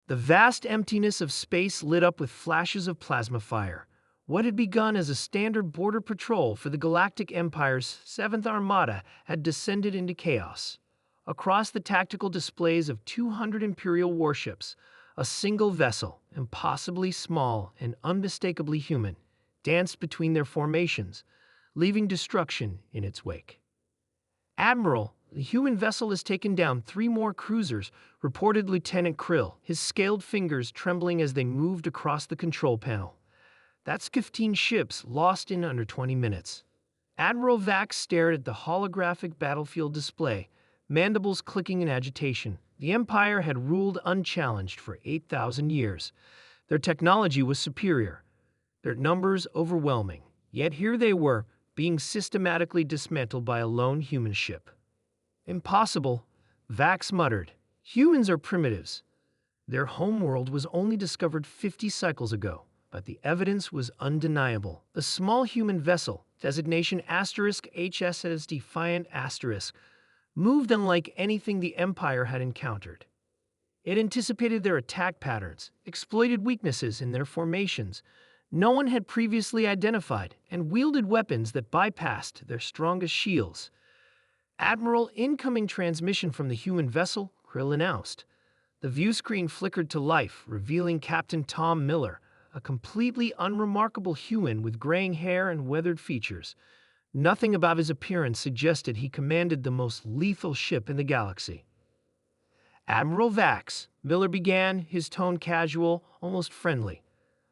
The vast emptiness of space lit up with flashes of plasma fire. What had begun as a standard border patrol for the Galactic Empire's 7th Armada had descended into chaos. Across the tactical displays of 200 Imperial warships, a single vessel, impossibly small and unmistakably human, danced between their formations, leaving destruction in its wake. "Admiral, the human vessel has taken down 3 more cruisers," reported Lieutenant Krill, his scaled fingers trembling as they moved across the control panel. "That's 15 ships lost in under 20 minutes. Admiral Vax stared at the holographic battlefield display, mandibles clicking in agitation. The Empire had ruled unchallenged for 8,000 years. Their technology was superior, their numbers overwhelming. Yet here they were, being systematically dismantled by a lone human ship. "Impossible," Vax muttered. "Humans are primitives. Their homeworld was only discovered 50 cycles ago, but the evidence was undeniable. A small human vessel, designation *HSS Defiant*, moved unlike anything the Empire had encountered. It anticipated their attack patterns, exploited weaknesses in their formations no one had previously identified, and wielded weapons that bypassed their strongest shields. "Admiral, incoming transmission from the human vessel," Krill announced. The view screen flickered to life, revealing Captain Tom Miller, a completely unremarkable human with graying hair and weathered features. Nothing about his appearance suggested he commanded the most lethal ship in the galaxy. "Admiral Vax," Miller began, his tone casual, almost friendly.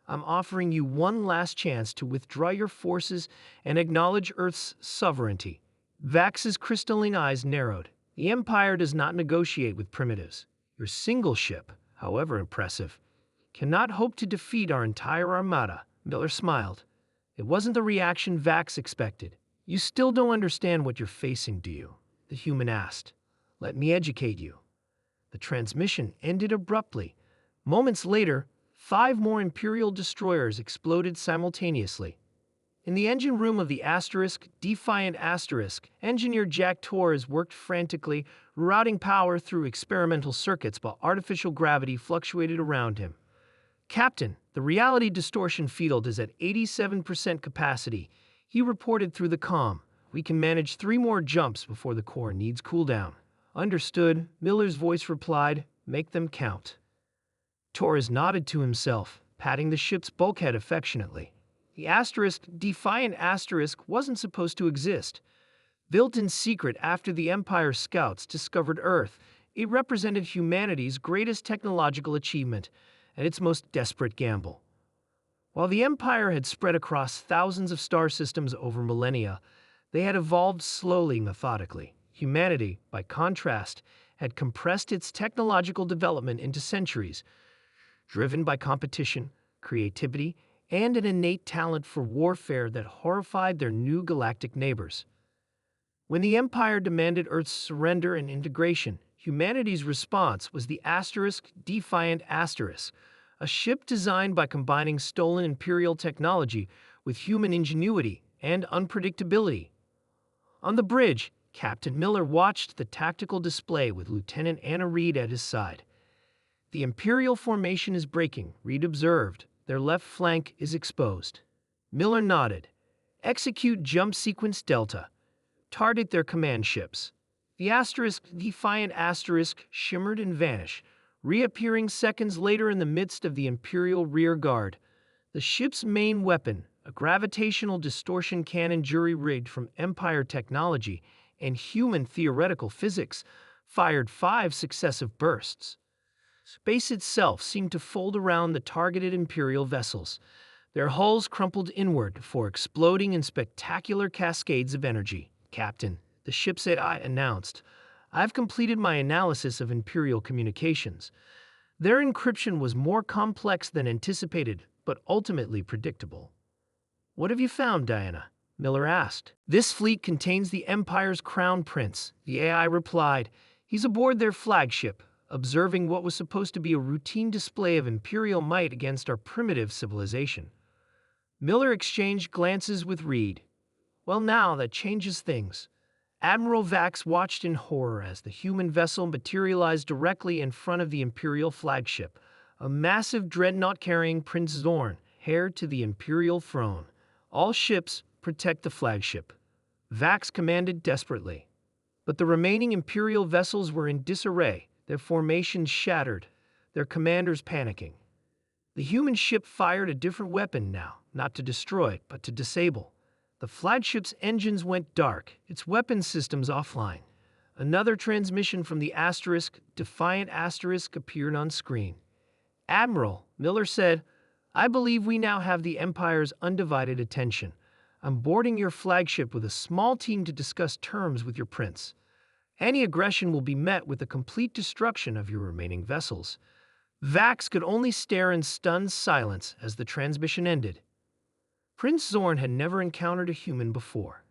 "I'm offering you one last chance to withdraw your forces and acknowledge Earth's sovereignty." Vax's crystalline eyes narrowed. "The Empire does not negotiate with primitives. Your single ship, however impressive, cannot hope to defeat our entire armada." Miller smiled. It wasn't the reaction Vax expected. "You still don't understand what you're facing, do you?" the human asked. "Let me educate you." The transmission ended abruptly. Moments later, 5 more Imperial destroyers exploded simultaneously. In the engine room of the Defiant, engineer Jack Torres worked frantically, routing power through experimental circuits while artificial gravity fluctuated around him. "Captain, the reality distortion field is at 87% capacity," he reported through the comm. "We can manage 3 more jumps before the core needs cooldown." "Understood," Miller's voice replied. "Make them count." Torres nodded to himself, patting the ship's bulkhead affectionately. The Defiant wasn't supposed to exist. Built in secret after the Empire scouts discovered Earth, it represented humanity's greatest technological achievement and its most desperate gamble. While the Empire had spread across thousands of star systems over millennia, they had evolved slowly, methodically. Humanity, by contrast, had compressed its technological development into centuries, driven by competition, creativity, and an innate talent for warfare that horrified their new galactic neighbors. When the Empire demanded Earth's surrender and integration, humanity's response was the Defiant, a ship designed by combining stolen Imperial technology with human ingenuity and unpredictability. On the bridge, Captain Miller watched the tactical display with Lieutenant Anna Reed at his side. "The Imperial formation is breaking," Reed observed. "Their left flank is exposed." Miller nodded. "Execute Jump Sequence Delta. Target their command ships." The Defiant shimmered and vanished, reappearing seconds later in the midst of the Imperial rear guard. The ship's main weapon, a gravitational distortion cannon jury-rigged from Empire technology and human theoretical physics, fired 5 successive bursts. Space itself seemed to fold around the targeted Imperial vessels, their hulls crumpled inward before exploding in spectacular cascades of energy. "Captain," the ship's AI announced, "I've completed my analysis of Imperial communications. Their encryption was more complex than anticipated, but ultimately predictable." "What have you found, Diana?" Miller asked. "This fleet contains the Empire's crown prince," the AI replied. "He's aboard their flagship, observing what was supposed to be a routine display of Imperial might against our primitive civilization." Miller exchanged glances with Reed. "Well, now that changes things." Admiral Vax watched in horror as the human vessel materialized directly in front of the Imperial flagship, a massive dreadnought carrying Prince Zorn, heir to the Imperial throne. All ships protect the flagship, Vax commanded desperately. But the remaining Imperial vessels were in disarray, their formations shattered, their commanders panicking. The human ship fired a different weapon now, not to destroy, but to disable. The flagship's engines went dark, its weapon systems offline. Another transmission from the Defiant Asterisk appeared on screen. "Admiral," Miller said, "I believe we now have the Empire's undivided attention. I'm boarding your flagship with a small team to discuss terms with your prince. Any aggression will be met with the complete destruction of your remaining vessels." Vax could only stare in stunned silence as the transmission ended. Prince Zorn had never encountered a human before.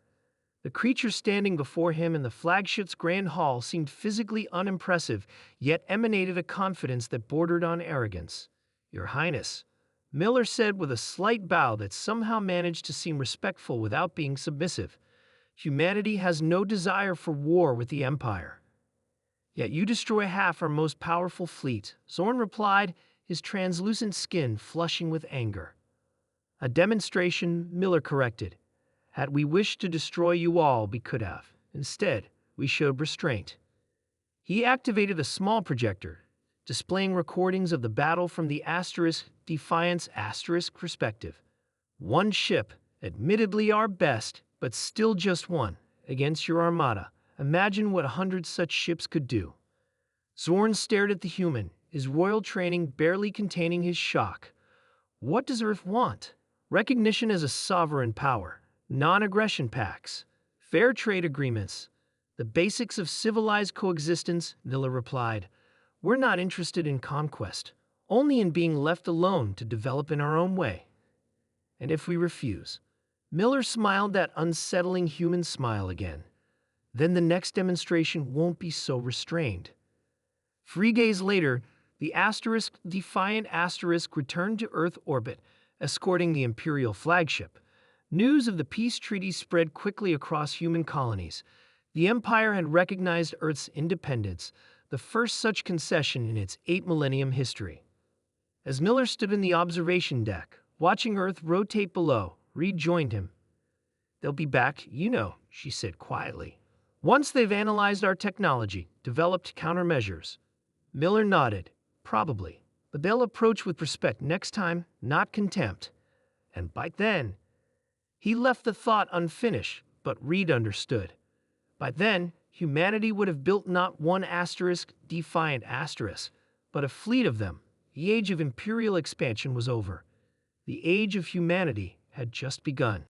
The creature standing before him in the flagship's grand hall seemed physically unimpressive, yet emanated a confidence that bordered on arrogance. "Your Highness," Miller said with a slight bow that somehow managed to seem respectful without being submissive, "humanity has no desire for war with the Empire." "Yet you destroy half our most powerful fleet," Zorn replied, his translucent skin flushing with anger. "A demonstration," Miller corrected. "Had we wished to destroy you all, we could have. Instead, we showed restraint." He activated a small projector, displaying recordings of the battle from the Defiance perspective. "One ship, admittedly our best, but still just one, against your armada. Imagine what 100 such ships could do." Zorn stared at the human, his royal training barely containing his shock. What does Earth want? Recognition as a sovereign power, non-aggression pacts, fair trade agreements, the basics of civilized coexistence, Miller replied. "We're not interested in conquest, only in being left alone to develop in our own way." "And if we refuse?" Miller smiled that unsettling human smile again. "Then the next demonstration won't be so restrained." 3 days later, the Defiant returned to Earth orbit, escorting the Imperial flagship. News of the peace treaty spread quickly across human colonies. The Empire had recognized Earth's independence, the first such concession in its 8-millennium history. As Miller stood in the observation deck, watching Earth rotate below, Reed joined him. "They'll be back, you know," she said quietly. "Once they've analyzed our technology, developed countermeasures." Miller nodded. "Probably. But they'll approach with respect next time, not contempt. And by then—" He left the thought unfinished, but Reed understood. By then, humanity would have built not one Defiant but a fleet of them. The age of imperial expansion was over. The age of humanity had just begun.